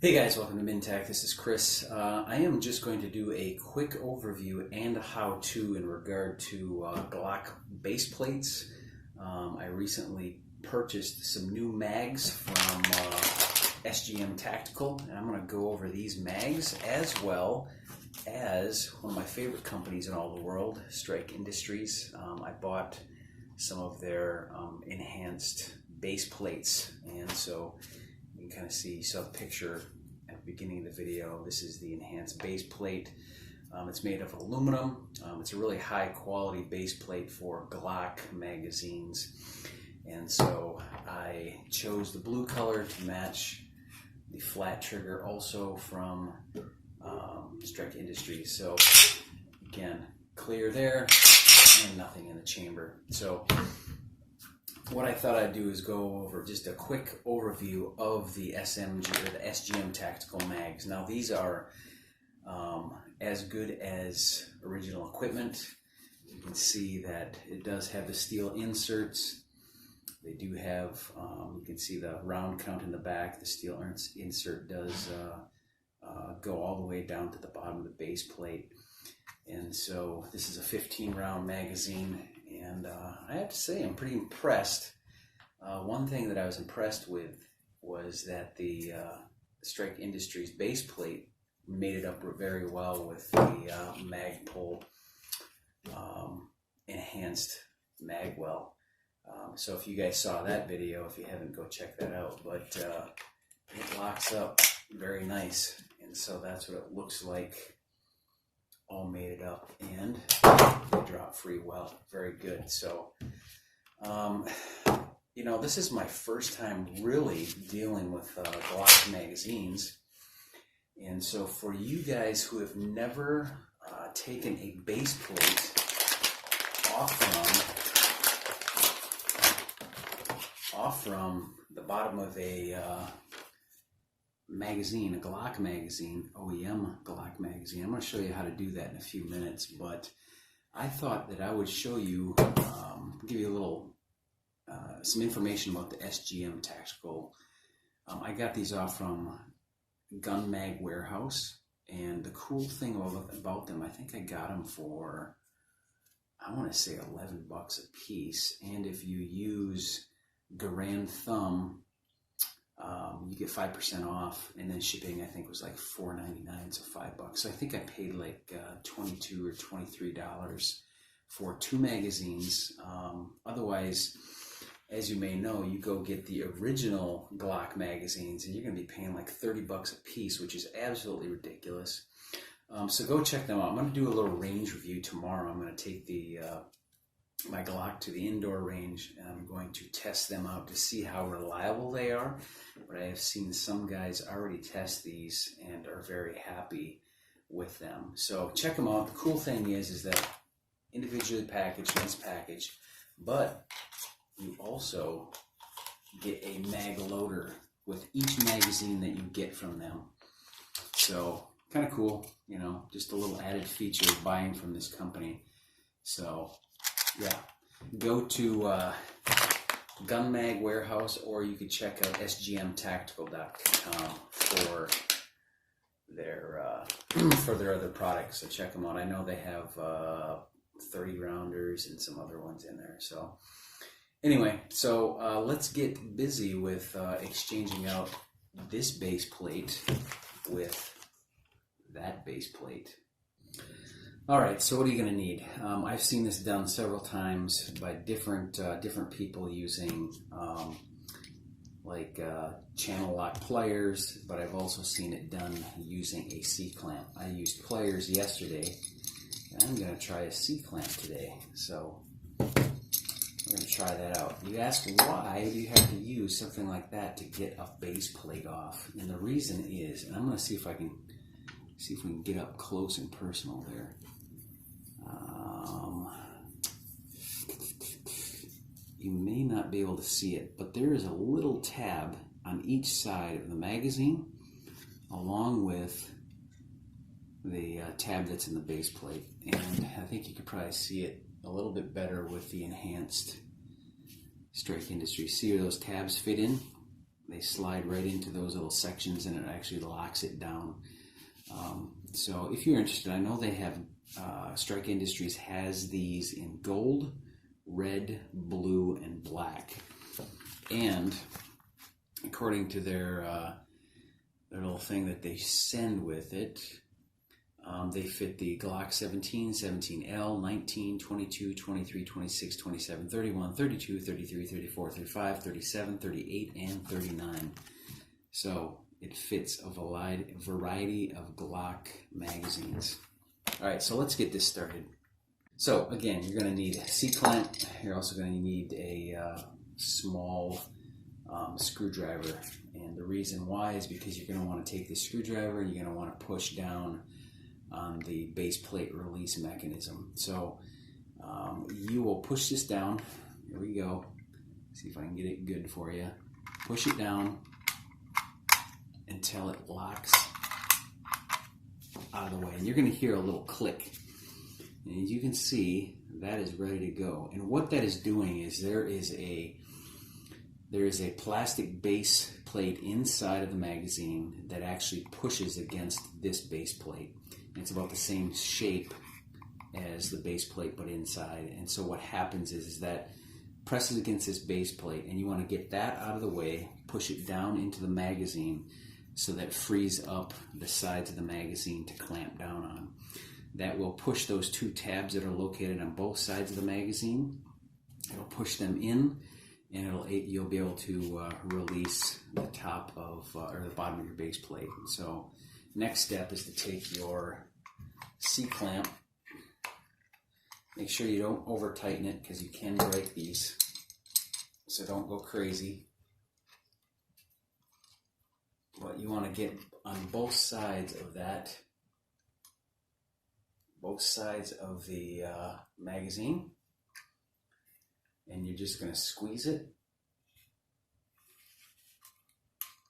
Hey guys, welcome to Mintech. This is Chris. I am just going to do a quick overview and a how-to in regard to Glock base plates. I recently purchased some new mags from SGM Tactical, and I'm going to go over these mags as well as one of my favorite companies in all the world, Strike Industries. I bought some of their enhanced base plates, and so you can kind of see, you saw the picture at the beginning of the video. This is the enhanced base plate. It's made of aluminum. It's a really high quality base plate for Glock magazines. And so I chose the blue color to match the flat trigger, also from Strike Industries. So again, clear there and nothing in the chamber. So what I thought I'd do is go over just a quick overview of the SMG or the SGM Tactical mags. Now these are as good as original equipment. You can see that it does have the steel inserts. They do have, you can see the round count in the back. The steel insert does go all the way down to the bottom of the base plate. And so this is a 15 round magazine. And I have to say, I'm pretty impressed. One thing that I was impressed with was that the Strike Industries base plate made it up very well with the Magpul enhanced magwell. So if you guys saw that video, if you haven't, go check that out. But it locks up very nice, and so that's what it looks like, all made it up, and they drop free well, very good. So you know, this is my first time really dealing with Glock magazines, and so for you guys who have never taken a base plate off from the bottom of a magazine, a Glock magazine, OEM Glock magazine. I'm going to show you how to do that in a few minutes, but I thought that I would show you, give you a little, some information about the SGM Tactical. I got these off from Gun Mag Warehouse, and the cool thing about them, I think I got them for, I want to say $11 a piece, and if you use Garand Thumb, you get 5% off, and then shipping I think was like $4.99, so $5. So I think I paid like $22 or $23 for two magazines. Otherwise, as you may know, you go get the original Glock magazines, and you're going to be paying like $30 a piece, which is absolutely ridiculous. So go check them out. I'm going to do a little range review tomorrow. I'm going to take the my Glock to the indoor range, and I'm going to test them out to see how reliable they are. But I have seen some guys already test these and are very happy with them. So check them out. The cool thing is that individually packaged, nice package, but you also get a mag loader with each magazine that you get from them. So kind of cool, you know, just a little added feature of buying from this company. So yeah, go to Gun Mag Warehouse, or you could check out sgmtactical.com for their other products. So check them out. I know they have 30 rounders and some other ones in there. So anyway, so let's get busy with exchanging out this base plate with that base plate. All right, so what are you going to need? I've seen this done several times by different people using channel lock pliers, but I've also seen it done using a C-clamp. I used pliers yesterday, and I'm going to try a C-clamp today. So we're going to try that out. You ask, why do you have to use something like that to get a base plate off? And the reason is, and I'm going to see if we can get up close and personal there. You may not be able to see it, but there is a little tab on each side of the magazine, along with the tab that's in the base plate. And I think you could probably see it a little bit better with the enhanced Strike Industries. See where those tabs fit in? They slide right into those little sections, and it actually locks it down. So if you're interested, I know they have, Strike Industries has these in gold, red, blue, and black. And according to their little thing that they send with it, they fit the Glock 17, 17L, 19, 22, 23, 26, 27, 31, 32, 33, 34, 35, 37, 38, and 39. So it fits a variety of Glock magazines. All right, so let's get this started. So again, you're going to need a C-clamp. You're also going to need a small screwdriver. And the reason why is because you're going to want to take this screwdriver and you're going to want to push down on the base plate release mechanism. So you will push this down. Here we go. See if I can get it good for you. Push it down until it locks out of the way. And you're going to hear a little click. And as you can see, that is ready to go. And what that is doing is there is a plastic base plate inside of the magazine that actually pushes against this base plate. And it's about the same shape as the base plate, but inside. And so what happens is that presses against this base plate, and you want to get that out of the way, push it down into the magazine so that it frees up the sides of the magazine to clamp down on. That will push those two tabs that are located on both sides of the magazine. It'll push them in, and you'll be able to release the top of or the bottom of your base plate. So next step is to take your C-clamp. Make sure you don't over tighten it because you can break these. So don't go crazy. But you want to get on both sides of that, both sides of the magazine, and you're just going to squeeze it.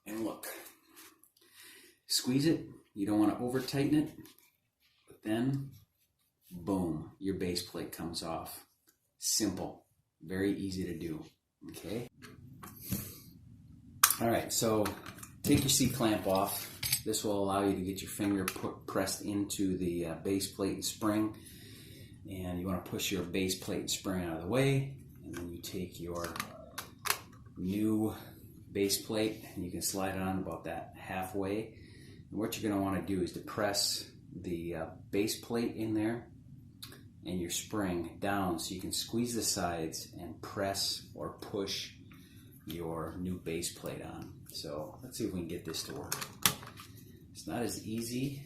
And look, squeeze it. You don't want to over tighten it, but then boom, your base plate comes off. Simple, very easy to do. Okay. All right, so take your C-clamp off. This will allow you to get your finger pressed into the base plate and spring. And you want to push your base plate and spring out of the way. And then you take your new base plate and you can slide it on about that halfway. And what you're going to want to do is to press the base plate in there and your spring down so you can squeeze the sides and press or push your new base plate on. So let's see if we can get this to work. It's not as easy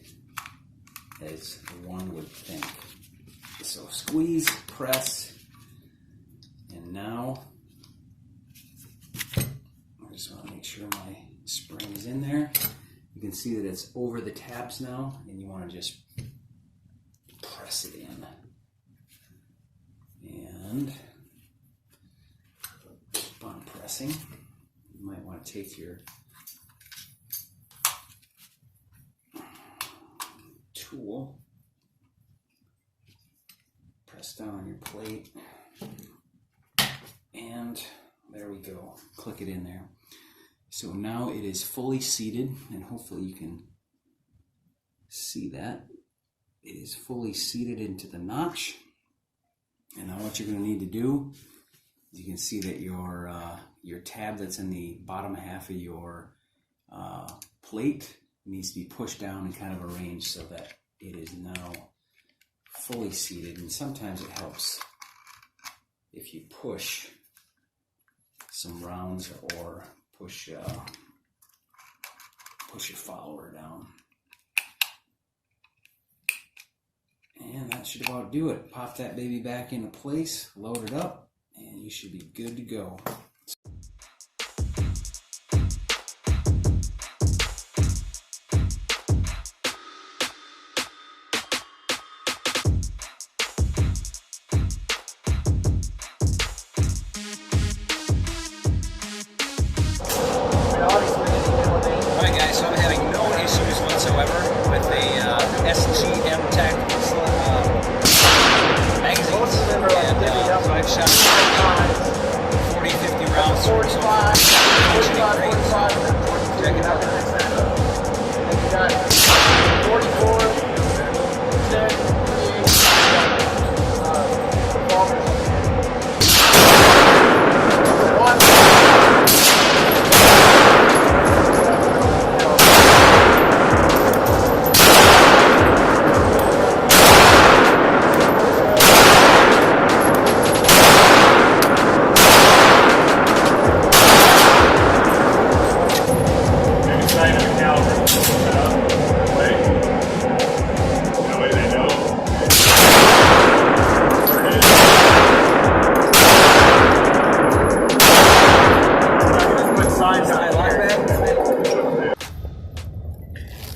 as one would think. So squeeze, press, and now I just want to make sure my spring is in there. You can see that it's over the tabs now, and you want to just press it in. And keep on pressing. You might want to take your tool, press down on your plate, and there we go. Click it in there. So now it is fully seated, and hopefully you can see that. It is fully seated into the notch. And now what you're going to need to do, you can see that your tab that's in the bottom half of your plate needs to be pushed down and kind of arranged so that it is now fully seated. And sometimes it helps if you push some rounds or push your follower down. And that should about do it. Pop that baby back into place, load it up, and you should be good to go. Alright guys, so I'm having no issues whatsoever with the SGM Tactical magazines. And so I've shot 40, 50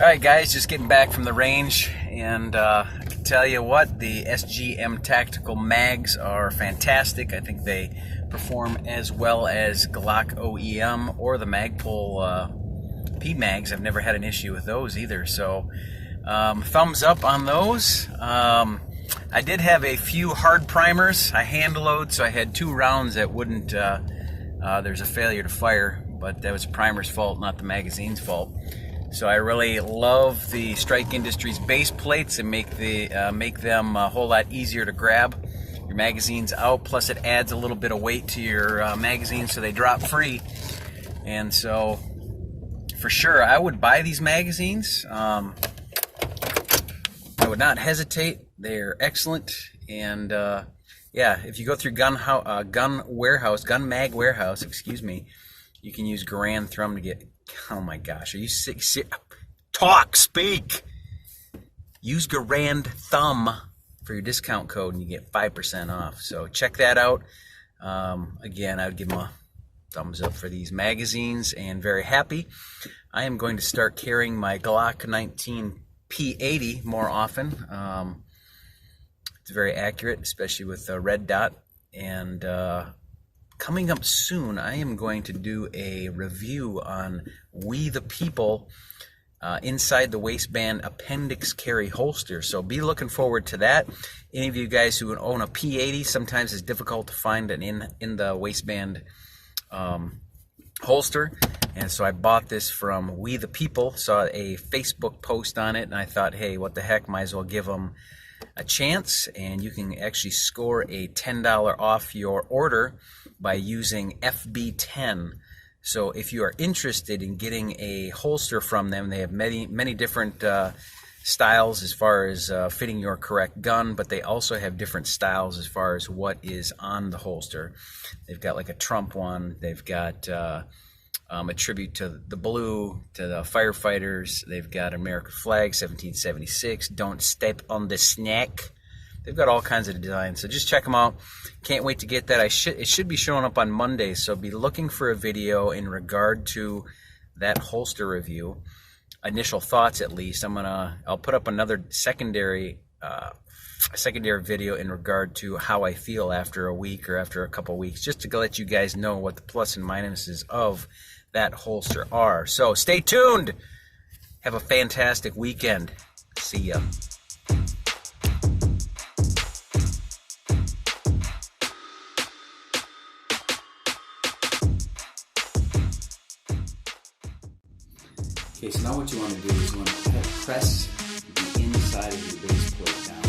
Alright guys, just getting back from the range, and I can tell you what, the SGM Tactical mags are fantastic. I think they perform as well as Glock OEM or the Magpul P mags. I've never had an issue with those either, so thumbs up on those. I did have a few hard primers. I hand load, so I had 2 rounds that wouldn't, there's a failure to fire, but that was the primer's fault, not the magazine's fault. So I really love the Strike Industries base plates and make them a whole lot easier to grab. Your magazine's out, plus it adds a little bit of weight to your magazine so they drop free. And so, for sure, I would buy these magazines. I would not hesitate. They're excellent. And yeah, if you go through Gun Mag Warehouse, excuse me, you can use Garand Thumb to get. Oh my gosh, are you sick? Speak! Use Garand Thumb for your discount code and you get 5% off. So check that out. Again, I would give them a thumbs up for these magazines, and very happy. I am going to start carrying my Glock 19 P80 more often. It's very accurate, especially with the red dot. And coming up soon, I am going to do a review on We the People inside the waistband appendix carry holster. So be looking forward to that. Any of you guys who own a P80, sometimes it's difficult to find an in the waistband holster. And so I bought this from We the People, saw a Facebook post on it, and I thought, hey, what the heck, might as well give them a chance. And you can actually score a $10 off your order by using FB10. So if you are interested in getting a holster from them, they have many different styles as far as fitting your correct gun, but they also have different styles as far as what is on the holster. They've got like a Trump one, they've got a tribute to the blue, to the firefighters, they've got American flag, 1776, don't step on the snack. They've got all kinds of designs, so just check them out. Can't wait to get that. It should be showing up on Monday, so be looking for a video in regard to that holster review. Initial thoughts, at least. I'll put up another secondary video in regard to how I feel after a week or after a couple weeks, just to let you guys know what the plus and minuses of that holster are. So stay tuned. Have a fantastic weekend. See ya. Okay, so now what you want to do is you want to press the inside of your base plate down.